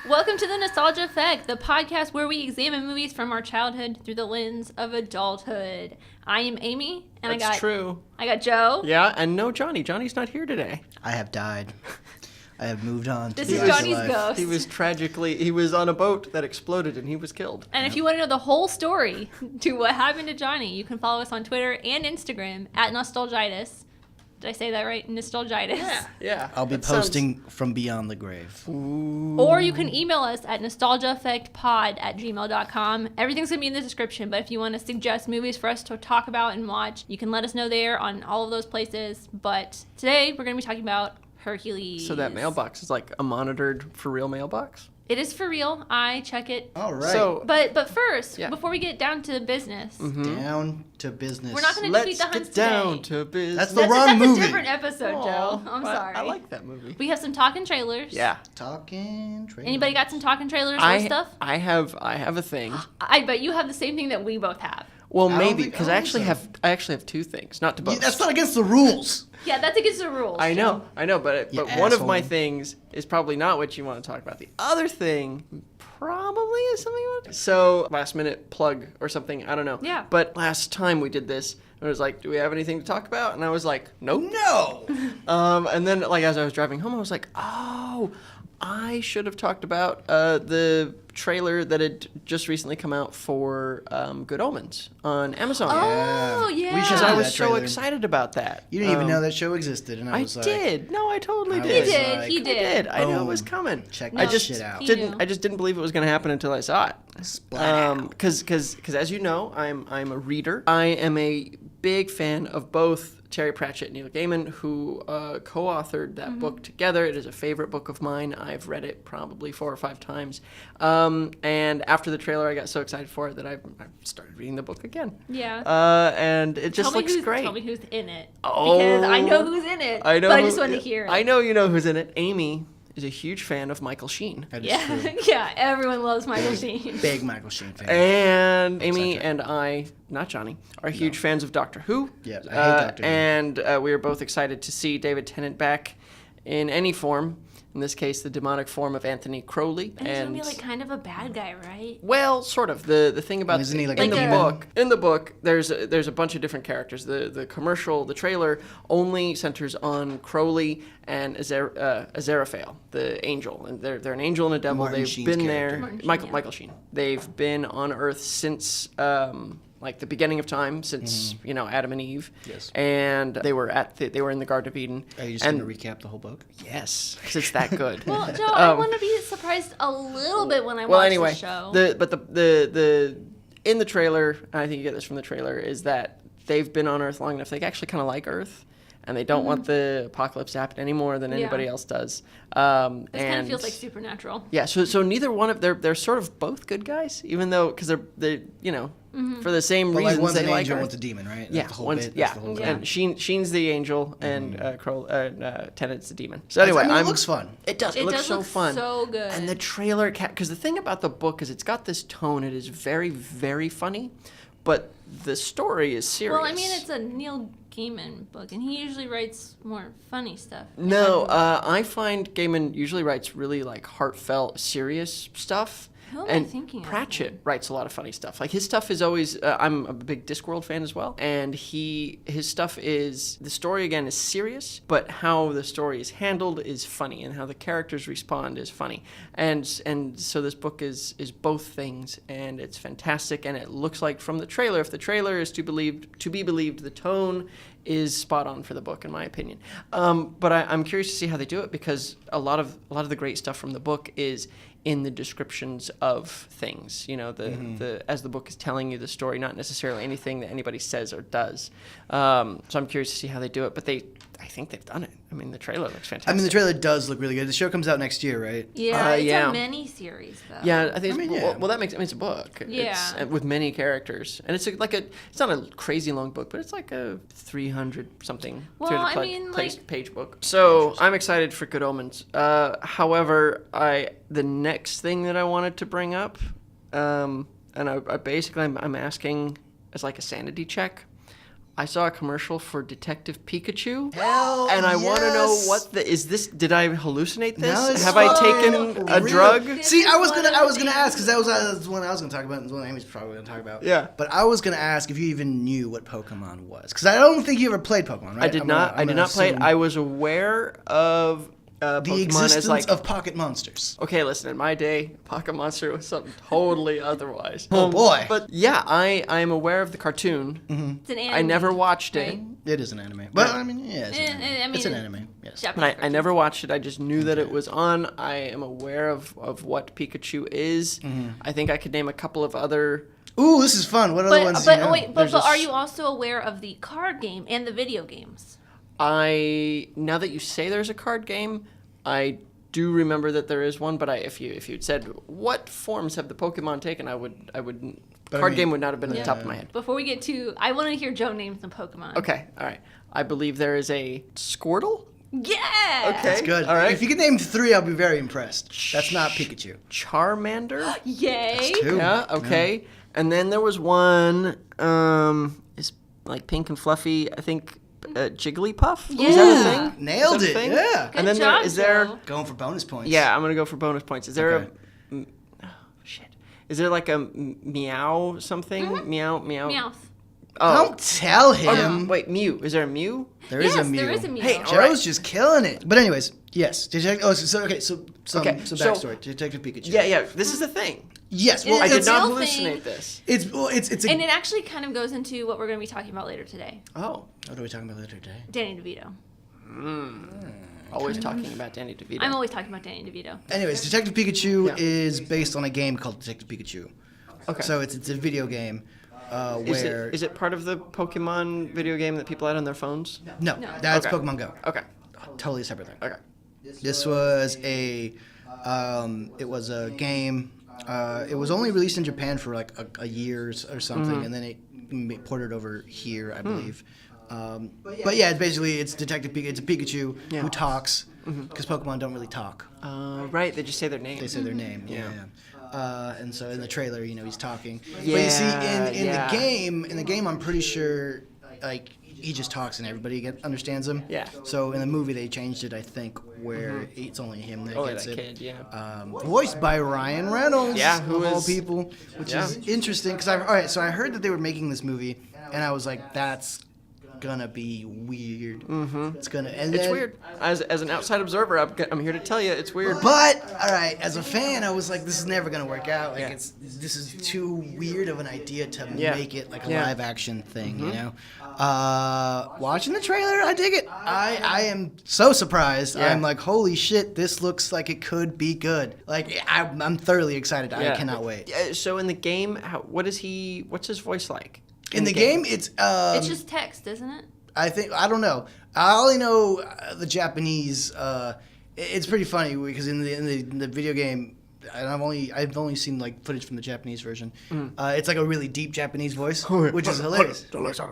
Welcome to the Nostalgia Effect, the podcast where we examine movies from our childhood through the lens of adulthood. I am Amy, and That's true. I got Joe. Yeah, and no Johnny. Johnny's not here today. I have died. I have moved on. This is Johnny's ghost. He was on a boat that exploded and he was killed. And if you want to know the whole story to what happened to Johnny, you can follow us on Twitter and Instagram at nostalgitis. Did I say that right? Nostalgitis. Yeah. I'll be posting from beyond the grave. Ooh. Or you can email us at nostalgiaeffectpod@gmail.com. Everything's going to be in the description, but if you want to suggest movies for us to talk about and watch, you can let us know there on all of those places. But today, we're going to be talking about HUNK-ULES. So that mailbox is like a monitored for real mailbox? It is for real. I check it. All right. So, But first, Yeah. before we get down to business, down to business. we're not going to defeat let's the Hunts get down today. to business. That's the wrong That's movie. a different episode, Joe. I'm but sorry. I like that movie. We have some talking trailers. Yeah. Talking trailers. Anybody got some talking trailers or stuff? I have a thing. I bet you have the same thing that we both have. Well, don't maybe think- because I I don't actually think have I actually have two things, not to boast. That's not against the rules. Yeah, that's against the rules. I know, but You one of my asshole. things is probably not what you want to talk about. The other thing probably is something you want to... So, last minute plug or something, I don't know. Yeah. But last time we did this, it was like, do we have anything to talk about? And I was like, nope. No. And then, like, as I was driving home, I was like, oh, I should have talked about the trailer that had just recently come out for Good Omens on Amazon. Oh, yeah. We should Because see I that was so trailer. excited about that. You didn't even know that show existed, and I I was like, did. No, I totally I did. was did. like, He I did. I knew it was Boom. coming. Check I that just shit out. He didn't. knew. I just didn't believe it was going to happen until I saw it. Splat. Because as you know, I'm a reader. I am a big fan of both Terry Pratchett and Neil Gaiman, who co-authored that book together. It is a favorite book of mine. I've read it probably 4 or 5 times. And after the trailer, I got so excited for it that I started reading the book again. Yeah. And it just looks great. Tell me who's in it. Oh. Because I know who's in it. I know. But I just wanted to hear it. I know you know who's in it. Amy is a huge fan of Michael Sheen. That is Yeah. true. Yeah. Everyone loves Michael Sheen. Big Michael Sheen fan. And Amy Etc. and I, not Johnny, are huge fans of Doctor Who. Yeah, I hate Doctor Who. And we are both excited to see David Tennant back in any form. In this case, the demonic form of Anthony Crowley. And he's going to be like kind of a bad guy, right? Well, sort of. The thing about Isn't he like in a the demon? book, there's a bunch of different characters. The commercial, the trailer only centers on Crowley and Aziraphale, the angel, and they're an angel and a devil. Martin They've Sheen's been character. there. Martin Sheen, Michael yeah. Michael Sheen. They've been on Earth since like the beginning of time, since Adam and Eve. Yes. And they were they were in the Garden of Eden. Are you just and going to recap the whole book? yes, 'cause it's that good. Well, Joe, I want to be surprised a little bit when I watch anyway, the show. the in the trailer, I think you get this from the trailer, is that they've been on Earth long enough. They actually kind of like Earth, and they don't want the apocalypse to happen any more than anybody else does. This kind of feels like Supernatural. yeah. So neither one of they're sort of both good guys, even though because they're for the same But reasons like one's they an like angel, Earth. one's a demon, right? That's Yeah, the whole one's, bit. yeah, That's the whole and Sheen's the angel, and Tennant's the demon. So That's- anyway, I mean, it looks fun. It does. It, It looks does so look fun. so good. And the trailer, because the thing about the book is it's got this tone. It is very, very funny, but the story is serious. Well, I mean, it's a Neil Gaiman book, and he usually writes more funny stuff. No, I find Gaiman usually writes really like heartfelt, serious stuff. Who am I And thinking of? Pratchett writes a lot of funny stuff. Like his stuff is always. I'm a big Discworld fan as well, and his stuff is the story again is serious, but how the story is handled is funny, and how the characters respond is funny, and so this book is both things, and it's fantastic, and it looks like from the trailer, if the trailer is to be believed, the tone is spot on for the book in my opinion. But I'm curious to see how they do it because a lot of the great stuff from the book is in the descriptions of things, the as the book is telling you the story, not necessarily anything that anybody says or does. So I'm curious to see how they do it, but I think they've done it. I mean, the trailer looks fantastic. I mean, the trailer does look really good. The show comes out next year, right? Yeah, it's yeah. a mini-series, though. Yeah, I think. I mean, it's, yeah. Well, that makes. I mean, it's a book. Yeah. It's, with many characters, and it's It's not a crazy long book, but it's like a 300 something. Well, 300 I mean, like- page book. So I'm excited for Good Omens. However, the next thing that I wanted to bring up, and I basically I'm asking as like a sanity check. I saw a commercial for Detective Pikachu. Hell And I want to know yes. what did I hallucinate this? No, it's Have I fun. taken a Really? drug? See, I was One gonna of the ask because that was Uh, the one I was gonna talk about, and the one Amy's probably gonna talk about. Yeah. But I was gonna ask if you even knew what Pokemon was, because I don't think you ever played Pokemon, right? I did not. I did not play it. assume I was aware of the Pokemon existence as like. of pocket monsters. Okay, listen. In my day, Pocket Monster was something totally otherwise. Oh, boy. But yeah, I am aware of the cartoon. It's an anime. I never watched it, right? It is an anime, but I mean, yeah, it's an anime. I mean, It's an anime. Yes. Japanese but I never watched it. I just knew that it was on. I am aware of what Pikachu is. I think I could name a couple of other. Ooh, this is fun. What other ones do you know? But There's are a you also aware of the card game and the video games? Now that you say there's a card game, I do remember that there is one. But if you'd said what forms have the Pokemon taken, I would. But I Card mean- game would not have been at Yeah. the top of my head. Before we get to, I want to hear Joe name some Pokemon. Okay, all right. I believe there is a Squirtle. Yeah. Okay. That's good. All right. If you could name 3, I'll be very impressed. That's not Pikachu. Charmander. Yay. Two. Yeah. Okay. And then there was one. Is like pink and fluffy. I think Jigglypuff. Is that a Yeah. thing? Nailed Is that a it. thing? Yeah. Good And then job, is there? Joe. Going for bonus points. Yeah, I'm gonna go for bonus points. Is there Okay. oh, shit. Is there like a meow something? Meow meow. Meowth. Oh. Don't tell Oh, him. wait, Mew. Is there a Mew? There is Yes, a Mew. there is a Mew. Hey, Joe's all right. just killing it. But anyways, yes. Okay, some Okay, so- backstory. Detective Pikachu. Yeah. This is the thing. Yes. Well, It I is did it's, not real hallucinate thing. this. it's a. And it actually kind of goes into what we're going to be talking about later today. Oh. What are we talking about later today? Danny DeVito. Always talking about Danny DeVito. I'm always talking about Danny DeVito. Anyways, Detective Pikachu Yeah. is based on a game called Detective Pikachu. Okay. So it's a video game where Is it part of the Pokemon video game that people had on their phones? no, No. that's Okay. Pokemon Go. Okay. Totally separate thing. Okay. This was it was a game. It was only released in Japan for like a year or something, and then it ported over here, I believe. But yeah, it's Detective Pikachu. It's a Pikachu who talks because Pokemon don't really talk. Right. They just say their name. They say their name. Yeah. And so in the trailer, he's talking. But Yeah, you see, in yeah. the game, I'm pretty sure like he just talks and everybody understands him. Yeah. So in the movie, they changed it, I think, where it's only him that Only gets that it. kid, yeah. Voiced by Ryan Reynolds. Yeah, who of all is- people, which Yeah. is interesting because so I heard that they were making this movie, and I was like, that's gonna be weird. It's gonna. And It's then, weird. As an outside observer, I'm here to tell you it's weird. But all right, as a fan, I was like, "This is never gonna work out. Like, Yeah. this is too weird of an idea to Yeah. make it like a Yeah. live action thing." You know. Watching the trailer, I dig it. I am so surprised. Yeah. I'm like, "Holy shit! This looks like it could be good." Like, I'm thoroughly excited. I Yeah. cannot wait. So in the game, what's his voice like? In the game, it's it's just text, isn't it? I don't know. I only know the Japanese. It's pretty funny because in the video game, and I've only seen like footage from the Japanese version. It's like a really deep Japanese voice, which is hilarious.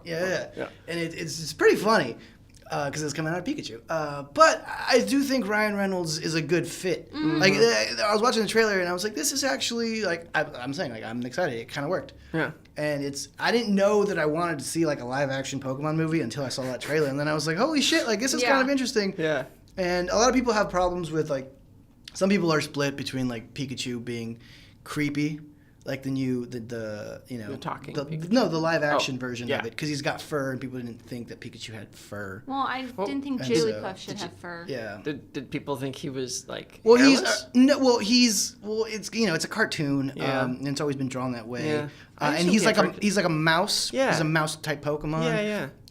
Yeah. And it's pretty funny because it's coming out of Pikachu. But I do think Ryan Reynolds is a good fit. Like I was watching the trailer and I was like, this is actually like I'm saying like I'm excited. It kind of worked. Yeah. And I didn't know that I wanted to see like a live action Pokemon movie until I saw that trailer, and then I was like, holy shit, like this is kind of interesting. Yeah. And a lot of people have problems with like, some people are split between like Pikachu being creepy, like The talking Pikachu. the live action version yeah. of it, because he's got fur and people didn't think that Pikachu had fur. Well, I didn't think and Jigglypuff so- should have fur. Yeah. Did people think he was like Well, hairless? it's it's a cartoon, Yeah. and it's always been drawn that way. Yeah. I And assume he's he had he's like a mouse. Yeah. He's a mouse type Pokemon.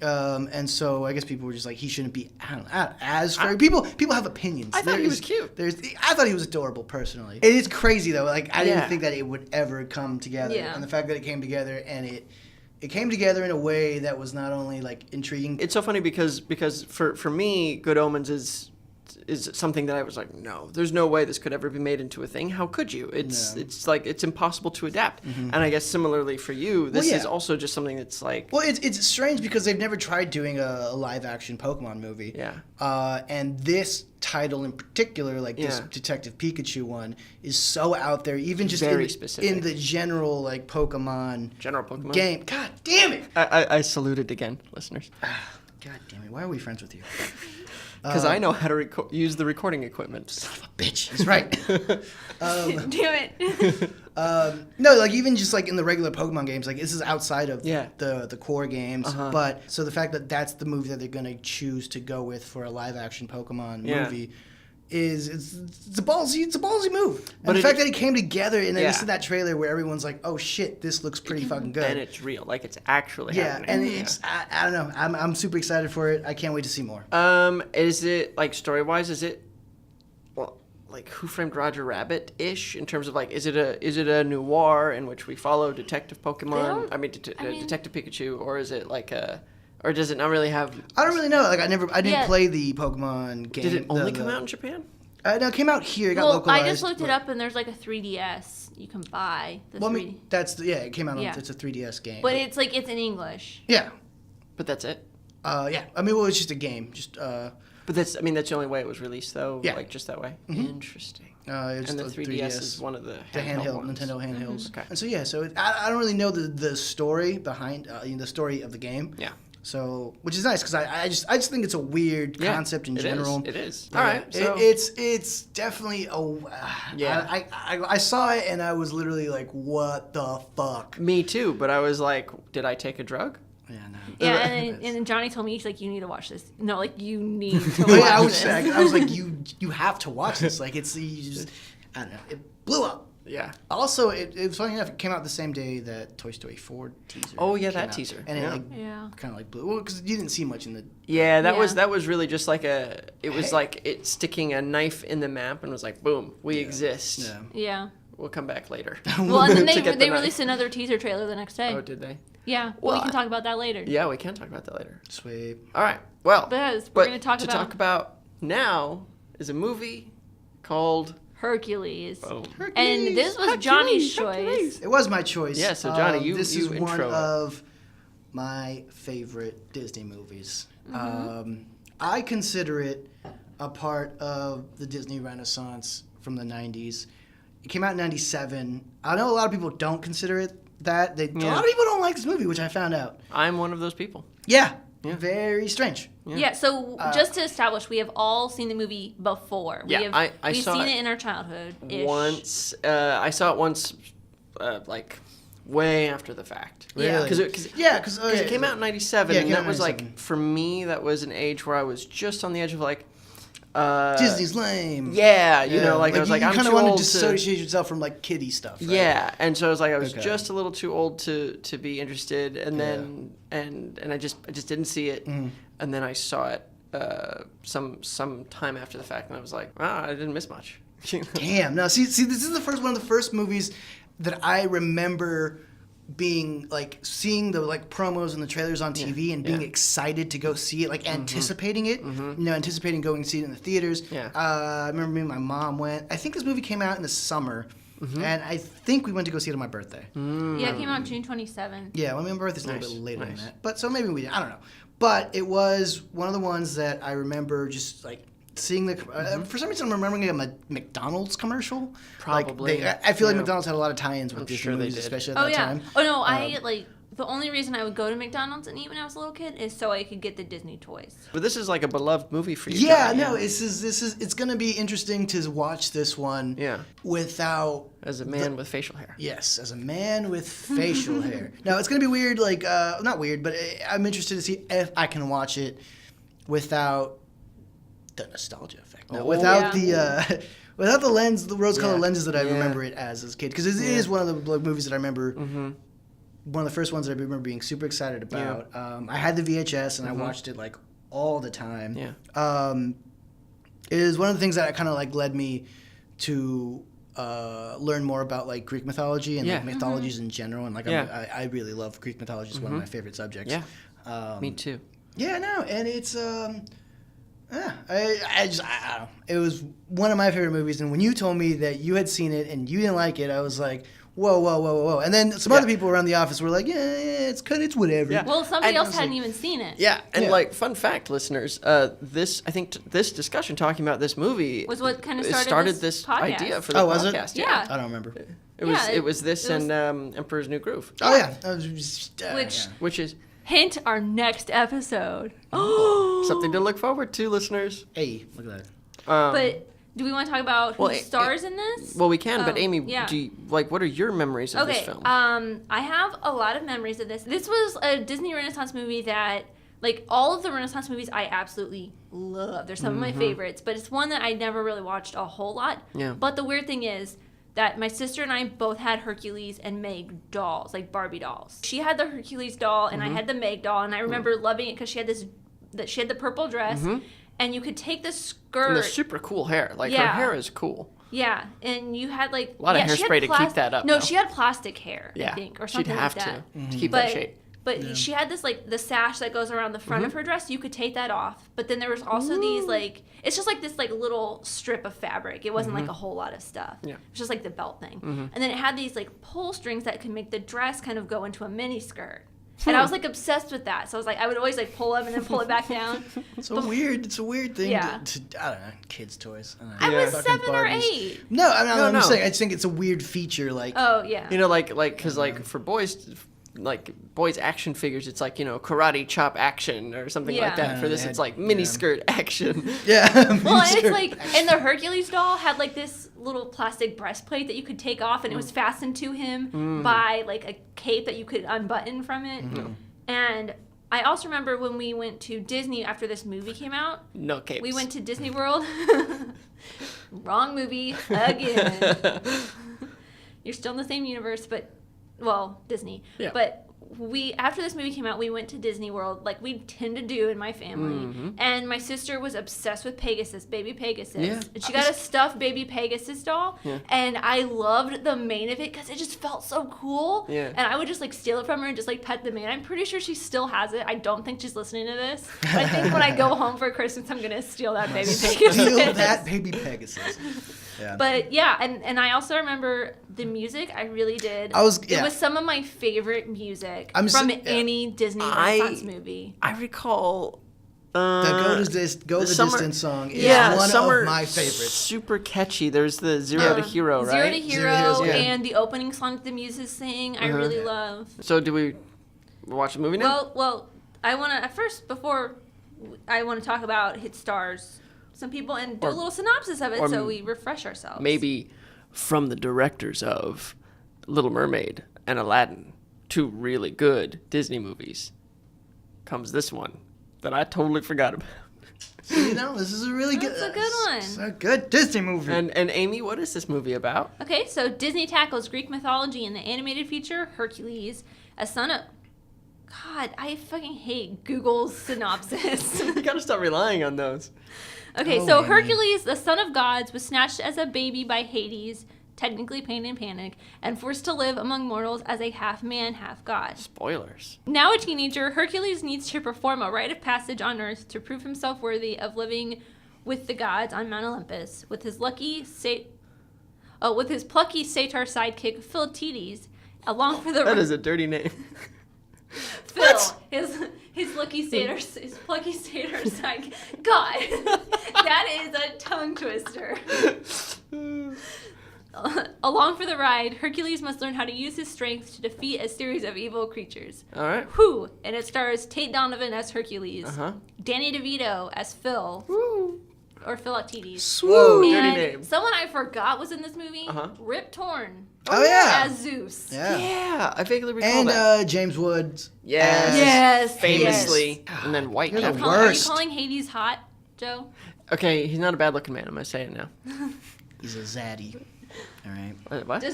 Yeah. And so I guess people were just like, he shouldn't be as furry. People have opinions. I thought he was cute. I thought he was adorable personally. It is crazy though. Like I Yeah. didn't think that it would ever come together. Yeah. And the fact that it came together and it came together in a way that was not only like intriguing. It's so funny because for me, Good Omens is is something that I was like, no, there's no way this could ever be made into a thing. How could you? It's like it's impossible to adapt. And I guess similarly for you, this is also just something that's like. Well, it's strange because they've never tried doing a live action Pokemon movie. Yeah. And this title in particular, like this Detective Pikachu one, is so out there. Even just very specific in the general like Pokemon game. God damn it! I saluted again, listeners. God damn it! Why are we friends with you? Because I know how to use the recording equipment. Son of a bitch. He's right. Damn it. No, like even just like in the regular Pokemon games, like this is outside of the core games. But so the fact that that's the movie that they're gonna choose to go with for a live action Pokemon movie is it's a ballsy move. And the fact that it came together and then you see that trailer where everyone's like, oh shit, this looks pretty fucking good. And it's real, like it's actually happening. And it's I don't know. I'm super excited for it. I can't wait to see more. Is it like story wise? Is it like Who Framed Roger Rabbit-ish in terms of like is it a noir in which we follow Detective Pokemon? Detective Pikachu, or is it like a, or does it not really have? I don't really know. Like I didn't play the Pokemon game. Did it only come out in Japan? No, it came out here. It got localized. I just looked it up, and there's like a 3DS you can buy. It came out on it's a 3DS game. But it's like it's in English. Yeah, but that's it. Yeah. I mean, it's just a game. But that's the only way it was released, though. Yeah. Like just that way. Interesting. And the 3DS is one of the handheld ones. Nintendo handhelds. Okay. And so I don't really know the story behind the story of the game. Yeah. So, which is nice because I just think it's a weird concept in general. It is. Yeah. All right. So. It's definitely I saw it and I was literally like, what the fuck? Me too. But I was like, did I take a drug? Yeah, no. Yeah, and then Johnny told me, he's like, you need to watch this. No, like, you need to watch this. I was like, you have to watch this. Like, I don't know. It blew up. Yeah. Also, it was funny enough, it came out the same day that Toy Story 4 teaser. Oh, yeah, that out. teaser. And it kind of like blew. Well, because you didn't see much in the. Yeah, that was really just like like it sticking a knife in the map and was like, boom, we exist. Yeah. We'll come back later. Well, and then they released another teaser trailer the next day. Oh, did they? Yeah. Well, we can talk about that later. Yeah, we can talk about that later. Sweet. All right. Well, we're going to talk about now is a movie called Hercules. Boom. Hercules. And this was Johnny's choice. It was my choice. Yeah, so Johnny, this is intro one of my favorite Disney movies. I consider it a part of the Disney Renaissance from the 90s. It came out in 97. I know a lot of people don't consider it that. A lot of people don't like this movie, which I found out. I'm one of those people. Yeah. Very strange. Yeah, so just to establish, we have all seen the movie before. We've seen it in our childhood. Once. I saw it once, like, way after the fact. Really? Because it came out in 97, and that was, 97. like, for me, that was an age where I was just on the edge of, like, Disney's lame. Yeah, you know, like I was like, I'm too old to... You kind of want to dissociate yourself from, like, kiddie stuff, right? Yeah, and so I was like, I was just a little too old to be interested, and then, and I just didn't see it, and then I saw it some time after the fact, and I was like, wow, I didn't miss much. Damn. No, see, this is one of the first movies that I remember being like seeing the like promos and the trailers on TV and being excited to go see it, like anticipating it, anticipating going to see it in the theaters. I remember me and my mom went. I think this movie came out in the summer, and I think we went to go see it on my birthday. Yeah, it came out June 27th. Yeah, well, my birthday's a little bit later than that, but so maybe we didn't. I don't know, but it was one of the ones that I remember just like seeing the for some reason I'm remembering a McDonald's commercial. Probably. Like, I feel like McDonald's had a lot of tie-ins with Disney movies, especially at that time. Oh no, I like the only reason I would go to McDonald's and eat when I was a little kid is so I could get the Disney toys. But this is like a beloved movie for you. Yeah, Johnny. no, it's gonna be interesting to watch this one. Without as a man with facial hair. Yes, as a man with facial hair. Now it's gonna be weird, like not weird, but I'm interested to see if I can watch it without the nostalgia effect. No, without the without the lens, the rose-colored lenses that I remember it as a kid, because it is one of the movies that I remember. One of the first ones that I remember being super excited about. I had the VHS and I watched it like all the time. It is one of the things that kind of like led me to learn more about like Greek mythology and like mythologies in general. And like I really love Greek mythology. It's one of my favorite subjects. Me too. Yeah, no, and it's Yeah, I don't know. It was one of my favorite movies, and when you told me that you had seen it and you didn't like it, I was like, whoa. And then some other people around the office were like, yeah, it's whatever. Yeah. Well, somebody else was hadn't like- even seen it. Yeah, and Yeah. like fun fact, listeners, this I think this discussion talking about this movie Was what kind of it started this podcast. idea for the Oh, was it? podcast. Yeah. I don't remember. It was this and Emperor's New Groove, Oh yeah, that was just, Which- yeah. which is Hint, our next episode. something to look forward to, listeners. Hey, look at that. But do we want to talk about who Well, stars in this? Well, we can, but Oh, Amy, yeah. what are your memories of this Okay, film? I have a lot of memories of this. This was a Disney Renaissance movie that, like, all of the Renaissance movies I absolutely love. They're some of my favorites, but it's one that I never really watched a whole lot. Yeah. But the weird thing is that my sister and I both had Hercules and Meg dolls, like Barbie dolls. She had the Hercules doll, and I had the Meg doll, and I remember loving it because she had the purple dress, and you could take the skirt. And the super cool hair. Like, her Yeah. hair is cool. Yeah, and you had like A lot of she had hairspray to keep that up, No, though. she had plastic hair, Yeah. I think, or She'd something have like that. to keep that But shape. but she had this like the sash that goes around the front of her dress. You could take that off, but then there was also these like it's just like this like little strip of fabric. It wasn't like a whole lot of stuff. Yeah. It was just like the belt thing, and then it had these like pull strings that could make the dress kind of go into a mini skirt. And I was like obsessed with that. So I was like, I would always like pull up and then pull it back down. It's a weird thing Yeah. to I don't know, kids' toys. I, don't know. I was Fucking 7 or Barbies. 8. No, I'm No. just saying. I just think it's a weird feature. Like, Oh yeah. You know, because for boys action figures, it's like, karate chop action or something like Yeah. that. For this, Yeah, it's like mini skirt action. yeah. Well, and it's like, and the Hercules doll had like this little plastic breastplate that you could take off, and it was fastened to him by like a cape that you could unbutton from it. And I also remember when we went to Disney after this movie came out. No capes. We went to Disney World. Wrong movie again. You're still in the same universe, but Disney. Yeah. But after this movie came out, we went to Disney World like we tend to do in my family. And my sister was obsessed with Pegasus, baby Pegasus. Yeah. And she got a stuffed baby Pegasus doll. Yeah. And I loved the mane of it because it just felt so cool. Yeah. And I would just like steal it from her and just like pet the mane. I'm pretty sure she still has it. I don't think she's listening to this. But I think when I go home for Christmas, I'm going to steal that baby Pegasus. Steal that baby Pegasus. Yeah. But yeah, and I also remember the music. I really did. Yeah. It was some of my favorite music I'm from yeah. any Disney Renaissance movie. I recall. The Go the Summer- Distance song is one Summer, of my favorites. Super catchy. There's the Zero to Hero, right? Zero to Hero Heroes, yeah. and the opening song that the Muses sing. I really love. So do we watch the movie now? Well, I want to before I want to talk about hit stars. Some people and do a little synopsis of it so we refresh ourselves. Maybe from the directors of Little Mermaid and Aladdin, two really good Disney movies, comes this one that I totally forgot about. This is a really good. That's a good one. It's a good Disney movie. And Amy, what is this movie about? Okay, so Disney tackles Greek mythology in the animated feature Hercules, a son of. God, I fucking hate Google's synopsis. You gotta stop relying on those. Okay, Oh, so Amy. Hercules, the son of gods, was snatched as a baby by Hades, technically Pain and Panic, and forced to live among mortals as a half man, half god. Spoilers. Now a teenager, Hercules needs to perform a rite of passage on Earth to prove himself worthy of living with the gods on Mount Olympus, with his plucky satyr sidekick Philoctetes, along for the That is a dirty name. Phil, his plucky satyr sidekick. God, that is a tongue twister. Along for the ride, Hercules must learn how to use his strength to defeat a series of evil creatures. All right. Who? And it stars Tate Donovan as Hercules, Uh-huh. Danny DeVito as Phil, or Philoctetes, Whoa. Dirty and name. someone I forgot was in this movie, Uh-huh. Rip Torn Oh, yeah. as Zeus. Yeah. Yeah, I vaguely recall And that. James Woods. Yes. Yes, Famously. And then White You're Cat. the Are you worst. calling Hades hot, Joe? Okay, he's not a bad looking man. I'm gonna say it now. He's a zaddy. All right. What?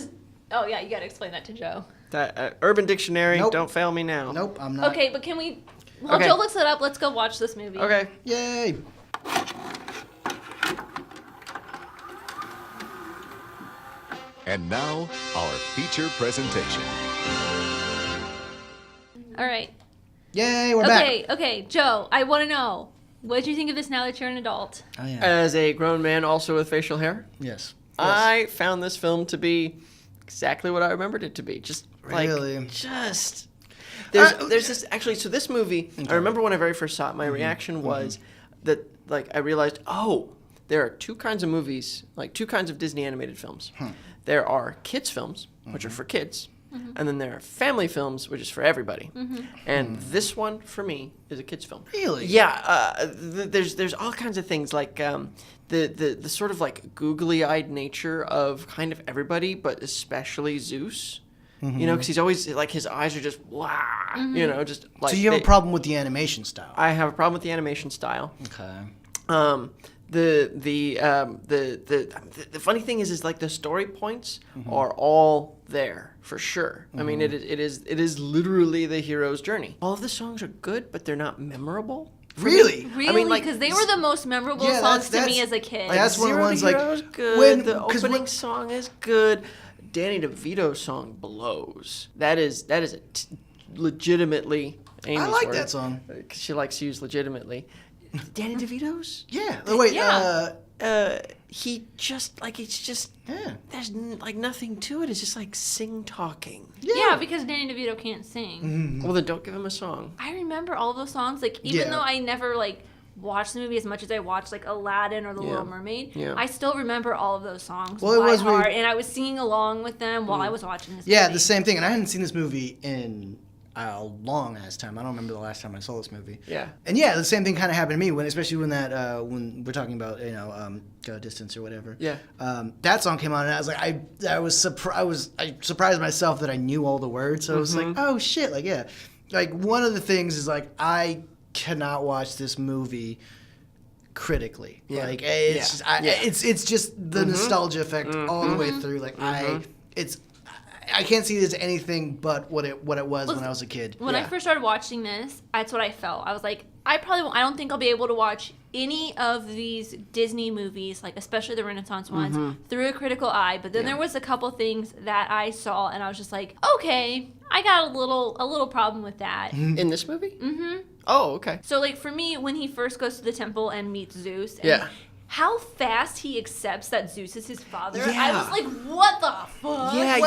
Oh yeah, you gotta explain that to Joe. That Urban Dictionary. Nope. Don't fail me now. Nope, I'm not. Okay, but can we? While Okay. Joe looks it up, let's go watch this movie. Okay. Yay. And now, our feature presentation. All right. Yay, we're back. Okay, Joe. I want to know What did you think of this now that you're an adult? Oh yeah. As a grown man, also with facial hair, Yes. I found this film to be exactly what I remembered it to be. Just Really? like, just there's this actually. So this movie, I remember when I very first saw it, my reaction was that like I realized, oh, there are two kinds of movies, like two kinds of Disney animated films. There are kids films, which are for kids. And then there are family films, which is for everybody. And this one, for me, is a kids film. Really? Yeah. There's all kinds of things like the sort of like googly-eyed nature of kind of everybody, but especially Zeus. You know, because he's always like his eyes are just blah. You know, just like. So you have a problem with the animation style? I have a problem with the animation style. Okay. The funny thing is like the story points are all there for sure. I mean, it is literally the hero's journey. All of the songs are good, but they're not memorable. Really? Really? I mean, like, because they were the most memorable Yeah, songs to that's- me as a kid. like, that's one of the Zero ones to like Hero's good. The 'cause opening song is good. Danny DeVito's song blows. That is legitimately Amy's I like word, that song. 'cause she likes to use legitimately. Danny DeVito's? Yeah. Oh, wait. Yeah. He just like it's just Yeah. there's like nothing to it. It's just like sing talking. Yeah, because Danny DeVito can't sing. Well, then don't give him a song. I remember all those songs. Like, even Yeah. though I never, like, watched the movie as much as I watched, like, Aladdin or The Little Mermaid, Yeah. I still remember all of those songs Well, it by was weird. heart, and I was singing along with them while I was watching this Yeah, movie. the same thing. And I hadn't seen this movie in a long ass time. I don't remember the last time I saw this movie. Yeah. And yeah, the same thing kind of happened to me especially when when we're talking about Go Distance or whatever. Yeah. That song came on and I was like, I surprised myself that I knew all the words. So I was like, oh shit, like yeah, like one of the things is like I cannot watch this movie critically. Yeah. Like Yeah. it's just the nostalgia effect all the way through. Like I can't see it as anything but what it was when I was a kid. When I Yeah. first started watching this, that's what I felt. I was like, I don't think I'll be able to watch any of these Disney movies, like especially the Renaissance ones, through a critical eye. But then there was a couple things that I saw, and I was just like, okay, I got a little problem with that. In this movie? Mm-hmm. Oh, okay. So, like, for me, when he first goes to the temple and meets Zeus, and Yeah. how fast he accepts that Zeus is his father, I Yeah. was like, what the fuck? Yeah.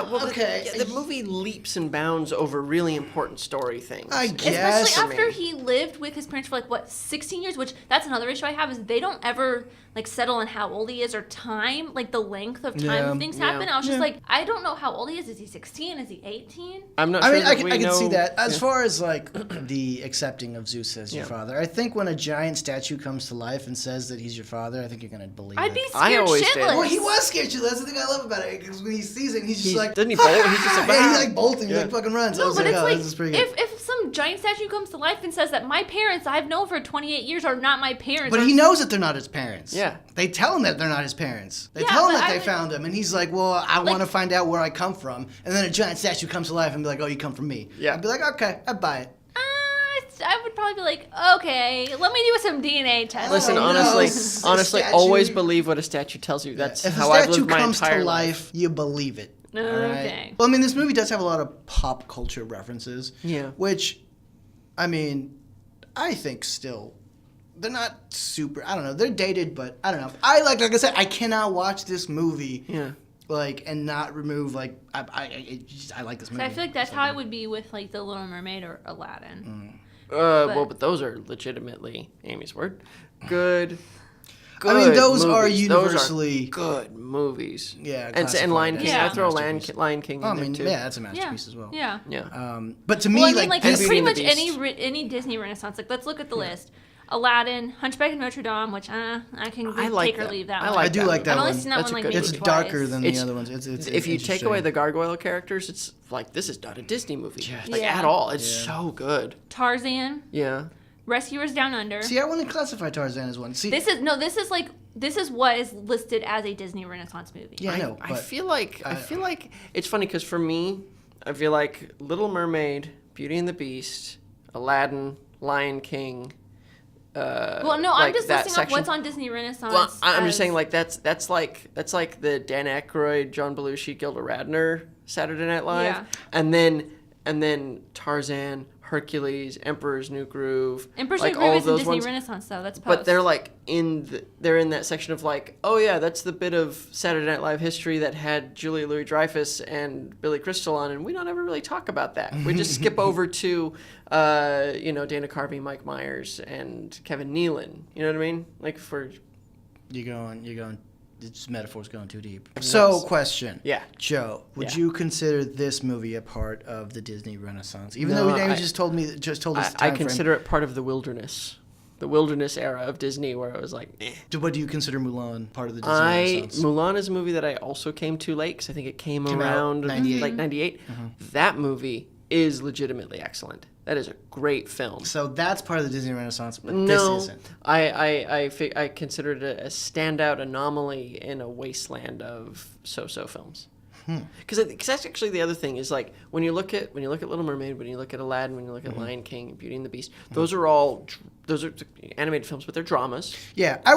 Well, okay. the movie leaps and bounds over really important story things. I guess. Especially after me. he lived with his parents for, like, what, 16 years? Which, that's another issue I have, is they don't ever, like, settle on how old he is or time, like, the length of time things happen. I was just like, I don't know how old he is. Is he 16? Is he 18? I'm not I sure mean, that I can see know- that. As Yeah. far as like the accepting of Zeus as your Yeah. father, I think when a giant statue comes to life and says that he's your father, I think you're gonna believe I'd it. be I scared always did. shitless. Well, he was scared too. That's the thing I love about it. Because when he sees it, he's just like, doesn't he bolt? He's just like, yeah, he "Ah." like bolting, he Yeah. like fucking runs. I No, was but like, it's oh, like, this is pretty good. if some giant statue comes to life and says that my parents I've known for 28 years are not my parents. But he knows that they're not his parents. Yeah. They tell him that they're not his parents. They Yeah, tell him but that I they would- found him, and he's like, well, I want to find out where I come from. And then a giant statue comes to life and be like, oh, you come from me. Yeah. I'd be like, okay, I'd buy it. I would probably be like, okay, let me do some DNA tests. Listen, Oh, no, honestly, s- honestly, statue. always believe what a statue tells you. That's If how a I've statue lived my comes entire to life. life, you believe it. All right? Okay. Well, I mean, this movie does have a lot of pop culture references. Yeah. Which, I mean, I think still, they're not super. I don't know. They're dated, but I don't know. Like I said, I ccannot watch this movie. Yeah. Like and not remove like I like this movie. So I feel like that's how it would be with like The Little Mermaid or Aladdin. But those are legitimately Amy's word. Good. I mean, those movies. are Those universally good movies. Yeah, and Lion classified King. as Yeah. I throw masterpiece. Lion King in I there mean, too. yeah, that's a Yeah. masterpiece as well. Yeah. Yeah. But to me, Well, I mean, like and it's Beauty pretty and the much Beast. any Disney Renaissance. Like, let's look at the list. Aladdin, Hunchback of Notre Dame, which I can I like take or that. leave that I one. like I do that like one. that I've one. only seen that That's one a like good- maybe It's twice. darker than the It's- other ones. It's If you take interesting. away the gargoyle characters, it's like this is not a Disney movie, like Yeah. at all. It's so good. Tarzan, Yeah. Rescuers Down Under. See, I wouldn't classify Tarzan as one. See, This is what is listed as a Disney Renaissance movie. yeah, I know. I but feel like it's funny because for me, I feel like Little Mermaid, Beauty and the Beast, Aladdin, Lion King. Well, no, I'm like just that listing off section. what's on Disney Renaissance. Well, I'm just as- saying like that's like the Dan Aykroyd, John Belushi, Gilda Radner Saturday Night Live, Yeah. and then Tarzan, Hercules, Emperor's New Groove. Emperor's like New all Groove of is in those Disney ones. Renaissance, though. That's post. But they're like they're in that section of like, oh yeah, that's the bit of Saturday Night Live history that had Julia Louis-Dreyfus and Billy Crystal on, and we don't ever really talk about that. We just skip over to, Dana Carvey, Mike Myers, and Kevin Nealon. You know what I mean? Like for You're going. This metaphor's going too deep. So, question. Yeah. Joe, would Yeah. you consider this movie a part of the Disney Renaissance? Even No, though David I- just told us the I time consider it part of the wilderness era of Disney, where I was like, eh. What do you consider Mulan part of the Disney Renaissance? Mulan is a movie that I also came too late because I think it came Came out around 98. like 98. That movie is legitimately excellent. That is a great film. So that's part of the Disney Renaissance, but No, this isn't. I consider it a standout anomaly in a wasteland of so-so films. Because that's actually the other thing is like when you look at Little Mermaid, when you look at Aladdin, when you look at Lion King, Beauty and the Beast, those are animated films, but they're dramas. Yeah, I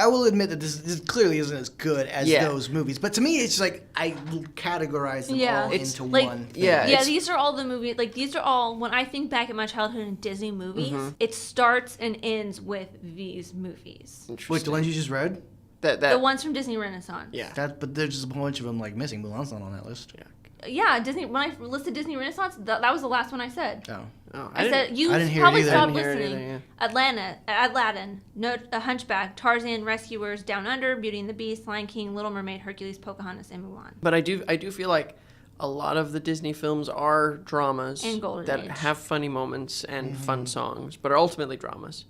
will admit that this clearly isn't as good as those movies. But to me, it's like I categorize them all into like, one thing. Yeah, these are all the movies. Like these are all. When I think back at my childhood in Disney movies, it starts and ends with these movies. Wait, the ones you just read? The ones from Disney Renaissance. Yeah. But there's just a bunch of them like missing. Mulan's not on that list. Yeah, Disney. When I listed Disney Renaissance, that was the last one I said. Oh. I said you I didn't hear it probably either. stopped I didn't hear it listening. either, Aladdin, A Hunchback, Tarzan, Rescuers, Down Under, Beauty and the Beast, Lion King, Little Mermaid, Hercules, Pocahontas, and Mulan. But I do feel like a lot of the Disney films are dramas And Golden that Age. have funny moments and fun songs, but are ultimately dramas.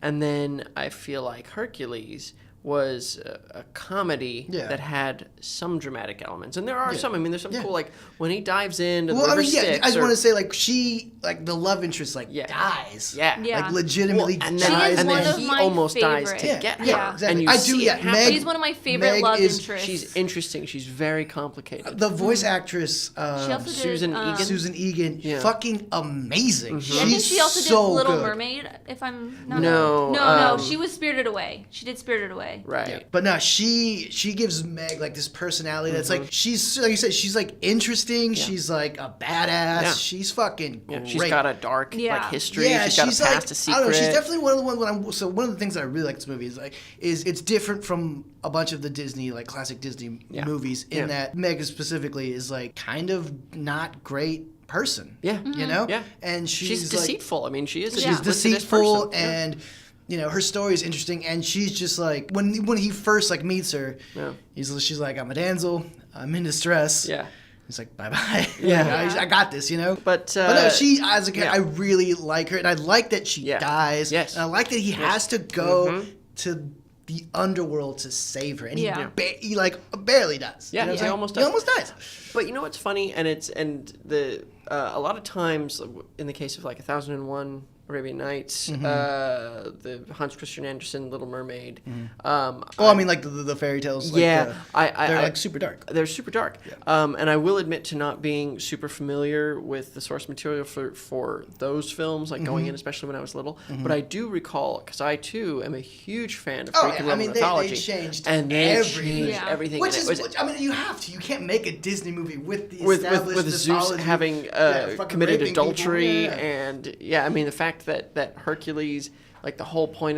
And then I feel like Hercules was a comedy that had some dramatic elements, and there are some. I mean, there's some cool, like when he dives into the river Styx. I just want to say, like the love interest, dies. Yeah. Yeah. Like legitimately and dies. She is and one then of he my almost dies favorite. to get her. Yeah, exactly. And you I see do. it Yeah, happen. She's one of my favorite Meg love is- interests. She's interesting. She's very complicated. The voice actress, She also did, Susan Egan? Susan Egan, Yeah. fucking amazing. I think She's she also so did Little good. Mermaid. If I'm not No, no, she was Spirited Away. She did Spirited Away. Right. Yeah. But no, she gives Meg like this personality that's like she's like you said, she's like interesting. She's like a badass. Yeah. She's fucking Yeah, great. she's got a dark Yeah. history. Yeah, she's got a past, like, a secret. I don't know. She's definitely one of the ones. So one of the things that I really like this movie is it's different from a bunch of the Disney classic Disney movies in that Meg specifically is like kind of not great person. Yeah. You know. Yeah. And she's like, deceitful. I mean, she is. A She's duplicitous deceitful person. and. You know, her story is interesting, and she's just like when he first like meets her, she's like, I'm a damsel, I'm in distress. Yeah. He's like, bye bye. Yeah. I got this, you know. But no, she as a kid, I really like her, and I like that she dies. Yes. And I like that he has to go to the underworld to save her, and he like barely does. Yeah, you know what he I'm almost saying? does. He almost dies. But you know what's funny, a lot of times in the case of like 1001 Arabian Nights, the Hans Christian Andersen Little Mermaid. I mean, like the fairy tales. Like they're like super dark. They're super dark. And I will admit to not being super familiar with the source material for those films, like going in, especially when I was little. But I do recall, because I too am a huge fan of Greek and Roman mythology. They changed and they everything. changed everything. Which and is, I mean, you have to. You can't make a Disney movie with the with established Zeus mythology. having fucking committed raping adultery people. and I mean the fact that Hercules, like the whole point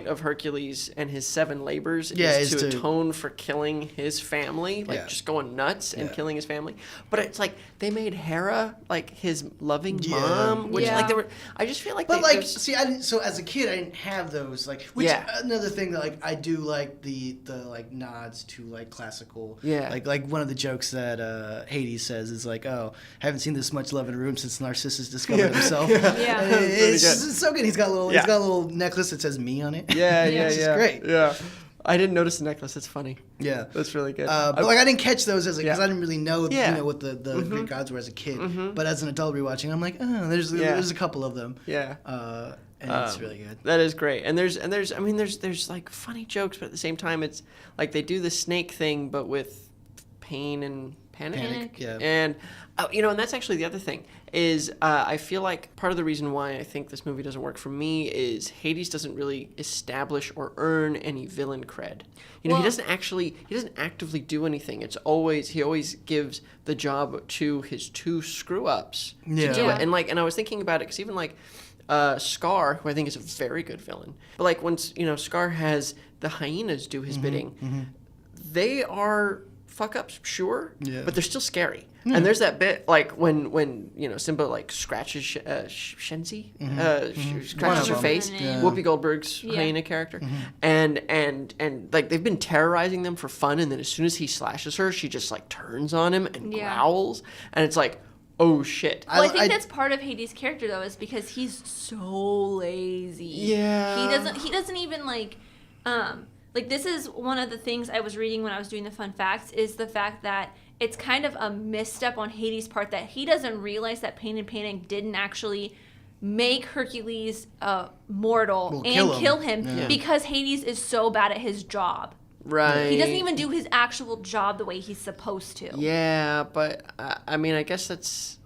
of Hercules and his 7 labors is to atone for killing his family, like just going nuts and killing his family. But it's like they made Hera like his loving mom, which like they were. I just feel like. But like, see, I didn't. So as a kid, I didn't have those. Like, which another thing that like I do like the like nods to like classical. Yeah. Like one of the jokes that Hades says is like, "Oh, I haven't seen this much love in a room since Narcissus discovered himself." Yeah. And it's so good. He's got a little necklace that says "me" on it. Yeah. Which is great. Yeah. I didn't notice the necklace. It's funny. Yeah, that's really good. But like I didn't catch those as because I didn't really know Yeah. you know what the Greek gods were as a kid. But as an adult rewatching, I'm like, oh, there's a couple of them. Yeah. And it's really good. That is great. And there's like funny jokes, but at the same time, it's like they do the snake thing, but with pain and Panic. Yeah. And and that's actually the other thing is I feel like part of the reason why I think this movie doesn't work for me is Hades doesn't really establish or earn any villain cred. He doesn't actively do anything. He always gives the job to his two screw ups to do it. And I was thinking about it because even Scar, who I think is a very good villain, but like when Scar has the hyenas do his bidding, they are fuck ups, sure, but they're still scary. And there's that bit like when Simba like scratches Shenzi, scratches her face, Whoopi Goldberg's hyena character, and like they've been terrorizing them for fun, and then as soon as he slashes her, she just like turns on him and growls, and it's like, oh shit. Well, I think that's part of Hades' character though, is because he's so lazy. Yeah. He doesn't even like this is one of the things I was reading when I was doing the fun facts, is the fact that it's kind of a misstep on Hades' part that he doesn't realize that Pain and Panic didn't actually make Hercules mortal kill him because Hades is so bad at his job. Right. He doesn't even do his actual job the way he's supposed to. Yeah, but I mean, I guess that's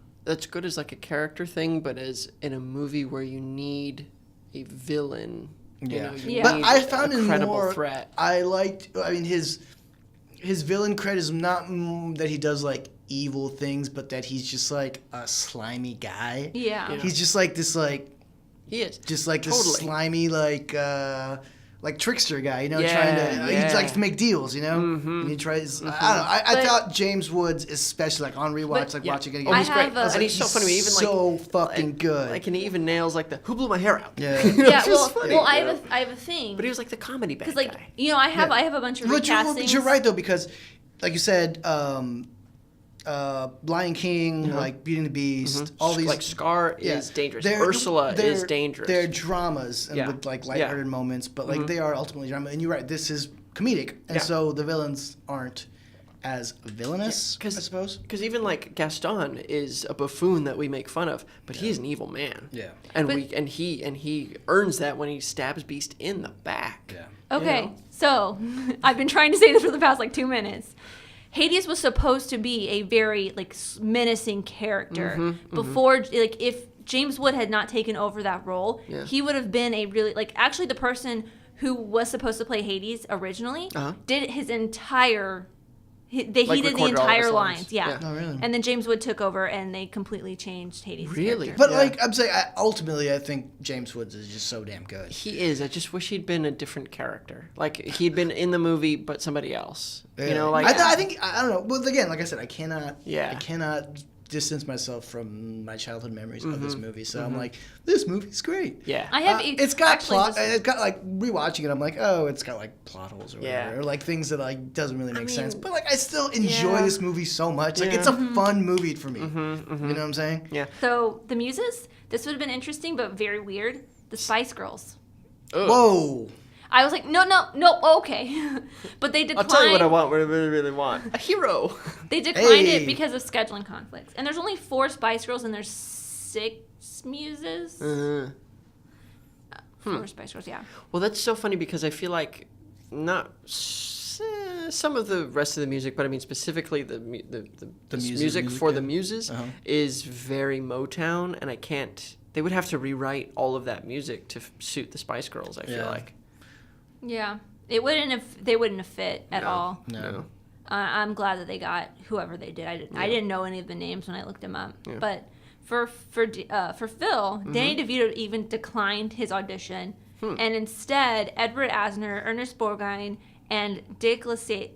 good as like a character thing, but as in a movie where you need a villain, you need but I found a him credible more threat. I mean, his villain cred is not that he does like evil things, but that he's just like a slimy guy. Yeah. He's just like this He is. just like this Totally. slimy like trickster guy, trying to he likes to make deals, and he tries. I don't know. I thought James Woods, especially like on rewatch, watching it again. Oh, he's great. And he's so funny. Even so fucking good. Like, and he even nails like the who blew my hair out. Yeah. I have a thing. But he was like the comedy bad because guy. I have a bunch of recastings. You're right though, because like you said, Lion King, like Beauty and the Beast, all these like Scar is dangerous. Ursula is dangerous. They're dramas and with like lighthearted moments, but like they are ultimately drama. And you're right, this is comedic, and so the villains aren't as villainous, I suppose. Because even like Gaston is a buffoon that we make fun of, but he's an evil man. Yeah. And he earns that when he stabs Beast in the back. Yeah. Okay, so I've been trying to say this for the past 2 minutes. Hades was supposed to be a very menacing character before if James Wood had not taken over that role, he would have been a really actually the person who was supposed to play Hades originally did his entire he did the entire lines. Yeah. Oh, really? And then James Wood took over and they completely changed Hades' Really? character. But I'm saying ultimately I think James Woods is just so damn good. He is. I just wish he'd been a different character. Like he'd been in the movie but somebody else. Yeah. I think I don't know. Well, again, like I said, I cannot distance myself from my childhood memories of this movie. So I'm like, this movie's great. Yeah. I have it's got plot. It's got rewatching it. I'm like, oh, it's got plot holes or whatever, or things that doesn't really make sense. But I still enjoy this movie so much. It's a fun movie for me. You know what I'm saying? Yeah. So the Muses, this would have been interesting but very weird. The Spice Girls. Ugh. Whoa. I was like, no, okay. But they declined. I'll tell you what I want, what I really, really want. A hero. They declined it because of scheduling conflicts. And there's only 4 Spice Girls and there's 6 Muses. 4 Spice Girls, yeah. Well, that's so funny because I feel like not some of the rest of the music, but I mean specifically the music for the Muses is very Motown, and they would have to rewrite all of that music to suit the Spice Girls, I feel like. Yeah, they wouldn't have fit at all. No. I'm glad that they got whoever they did. I didn't know any of the names when I looked them up. Yeah. But for Phil, Danny DeVito even declined his audition, and instead Edward Asner, Ernest Borgnine, and Dick Latessa,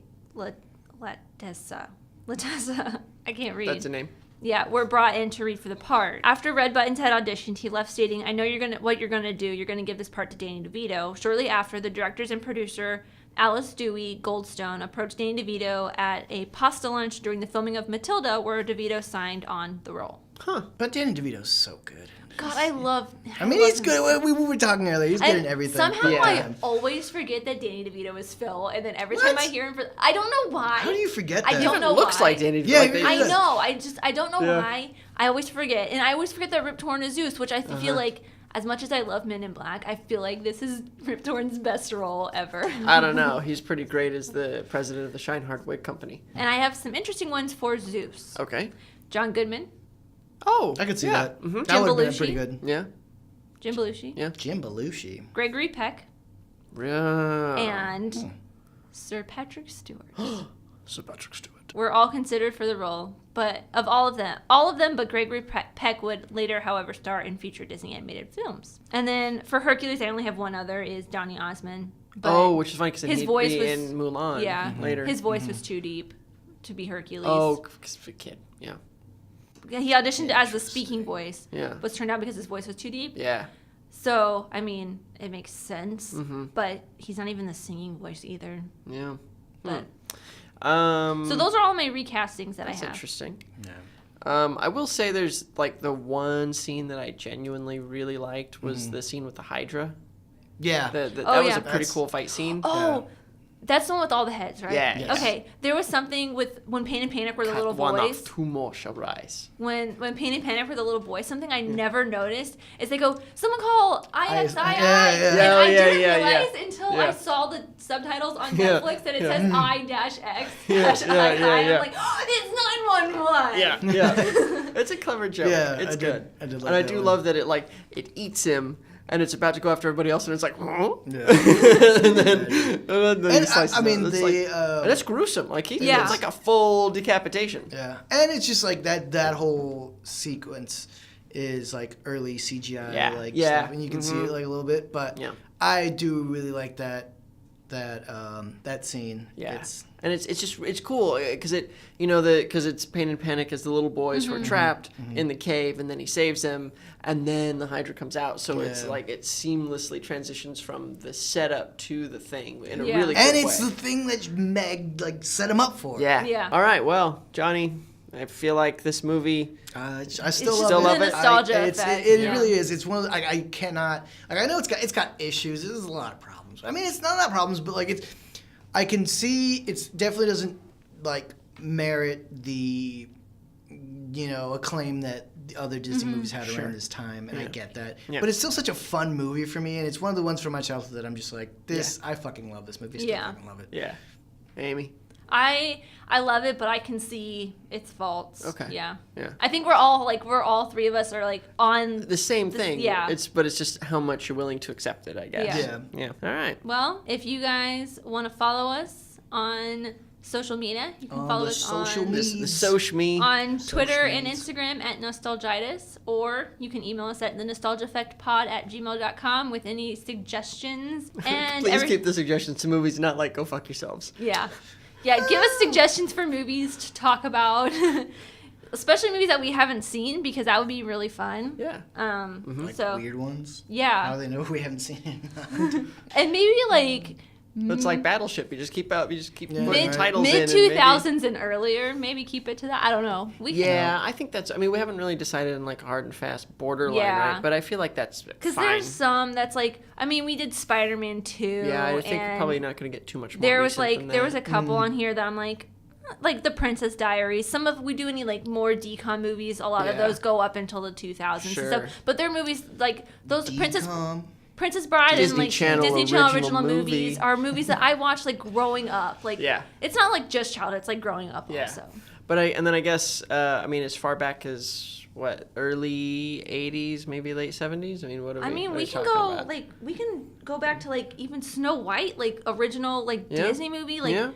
I can't read. That's a name. Yeah, were brought in to read for the part. After Red Buttons had auditioned, he left stating, "I know what you're gonna do. You're gonna give this part to Danny DeVito." Shortly after, the directors and producer Alice Dewey Goldstone approached Danny DeVito at a pasta lunch during the filming of Matilda, where DeVito signed on the role. But Danny DeVito's so good. God, I love he's good. We were talking earlier. He's good in everything. Somehow I always forget that Danny DeVito is Phil, and then every time I hear him, I don't know why. How do you forget that? I don't know looks why. like Danny DeVito. Yeah, I know. I don't know why. I always forget, and I always forget that Rip Torn is Zeus, which I feel like as much as I love Men in Black, I feel like this is Rip Torn's best role ever. I don't know. He's pretty great as the president of the Scheinhardt Wig Company. And I have some interesting ones for Zeus. Okay. John Goodman, Oh, I could see yeah. that. Mhm. That would have been Belushi. pretty good. Yeah. Jim Belushi, Yeah. Jim Belushi. Gregory Peck, Yeah. and Sir Patrick Stewart. Sir Patrick Stewart. Were all considered for the role, but of all of them but Gregory Peck would later, however, star in future Disney animated films. And then for Hercules, I only have one other, is Donny Osmond. But Which is funny because his he'd voice be was- in Mulan yeah, later. his voice was too deep to be Hercules. Oh, because of a kid. Yeah. He auditioned as the speaking voice, Yeah. but turned out because his voice was too deep. Yeah. So, I mean, it makes sense, Mm-hmm. but he's not even the singing voice either. Yeah. But So so those are all my recastings that that's I have. interesting. Yeah. I will say there's like the one scene that I genuinely really liked was the scene with the Hydra. Yeah. That Oh, was yeah. a pretty That's- cool fight scene. Oh, that's the one with all the heads, right? Yeah, yes. Okay, there was something with when Pain and Panic were the little One boys. off, two more shall rise. When Pain and Panic were the little boys, something I never noticed is they go, someone call IXII. Yeah, yeah. And Oh, I yeah, didn't yeah, realize yeah. until Yeah. I saw the subtitles on Yeah, Netflix that it yeah. says I-X-II. Yeah, yeah, yeah. I'm like, oh, it's 911. Yeah, yeah. It's a clever joke. Yeah, it's I did- good. I did like and I that do one. love that it eats him and it's about to go after everybody else and it's like, huh? Yeah. and then he And slices I mean, it. It's the, like, and it's gruesome. Like Yeah. it's like a full decapitation. Yeah, and it's just like that whole sequence is like early CGI Yeah. like Yeah. stuff, and you can see it like a little bit. But Yeah. I do really like that scene. Yeah, It's, and it's cool because because it's Pain and Panic as the little boys who are trapped in the cave, and then he saves them, and then the Hydra comes out. So it's Yeah. like it seamlessly transitions from the setup to the thing in a Yeah. really quick and it's way. the thing that Meg like set him up for. Yeah. Yeah. All right. Well, Johnny, I feel like this movie. I still It's love still it. love the it. nostalgia It effect. Yeah. really is. It's one of the, I cannot like I know it's got issues. There's a lot of problems. I mean, it's not problems, but like I can see it definitely doesn't like merit the acclaim that the other Disney movies had around this time, and I get that. Yeah. But it's still such a fun movie for me, and it's one of the ones from my childhood that I'm just like this. I fucking love this movie. Still Yeah. fucking love it. Yeah. Amy. I love it, but I can see its faults. Okay. Yeah. Yeah. I think we're all three of us are like on. The same thing. yeah. But it's just how much you're willing to accept it, I guess. Yeah. Yeah. All right. Well, if you guys want to follow us on social media, you can On follow the us social on media. The Soch me. on Twitter and medias. Instagram at nostalgitis, or you can email us at thenostalgiaeffectpod@gmail.com with any suggestions. And Please keep the suggestions to movies, not like go fuck yourselves. Yeah. Yeah, give us suggestions for movies to talk about. Especially movies that we haven't seen, because that would be really fun. Yeah. Like So weird ones. How yeah. do they know we haven't seen it? And maybe like It's like Battleship. You just keep Yeah. putting Mid- titles in. mid and maybe- 2000s and earlier, maybe keep it to that. I don't know. We can, Yeah, I think that's. I mean, we haven't really decided on like hard and fast borderline, Yeah. right? But I feel like that's because fine. there's some that's like, I mean, we did Spider-Man 2. Yeah, I think we're and probably not going to get too much more. there was recent like than there was that. a couple on here that I'm like the Princess Diaries. Some of we do any like more decom movies. A lot of Yeah. those go up until the 2000s and Sure. stuff. But they're movies like those Princess Bride Disney and like Channel Disney Channel original original movie. movies are movies that I watched like growing up. Like Yeah. it's not like just childhood. It's like growing up Yeah. also. But I guess I mean as far back as what early 80s, maybe late 70s. I mean, what are we? I mean, what are we we can talking go about? like we can go back to like even Snow White, like original like Yeah. Disney movie, like Yeah.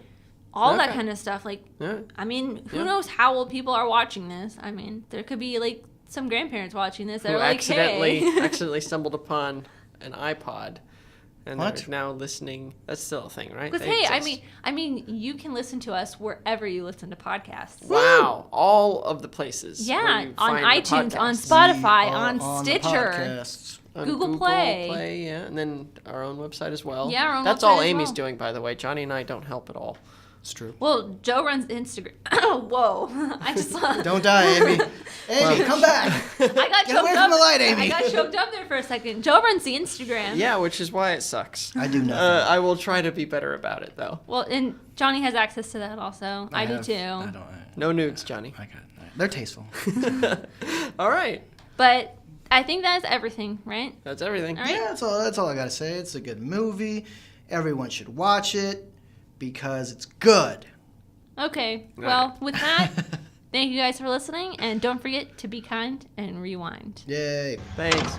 all that Okay. kind of stuff. Like Yeah. I mean, who Yeah. knows how old people are watching this? I mean, there could be like some grandparents watching this that Who are like, hey. accidentally stumbled upon an iPod, and What? they're now listening. That's still a thing, right? Because They hey, exist. I mean, you can listen to us wherever you listen to podcasts. Wow, all of the places. where Yeah, you on find the iTunes, on podcasts. Spotify, on the Stitcher. podcasts. On Google Play. yeah, and then our own website as well. Yeah, our own That's website all as Amy's well. doing, by the way. Johnny and I don't help at all. It's true. Well, Joe runs Instagram. Whoa, I just Don't die, Amy. Amy, come back. I got Get choked away up. from the light, Amy. I got choked up there for a second. Joe runs the Instagram. Yeah, which is why it sucks. I do nothing. I will try to be better about it, though. Well, and Johnny has access to that also. I do have- too. I don't. No nudes, Johnny. They're tasteful. All right. But I think that's everything, right? That's everything. All right. Yeah, that's all I gotta say. It's a good movie. Everyone should watch it because it's good. Okay. Well, with that, thank you guys for listening, and don't forget to be kind and rewind. Yay. Thanks.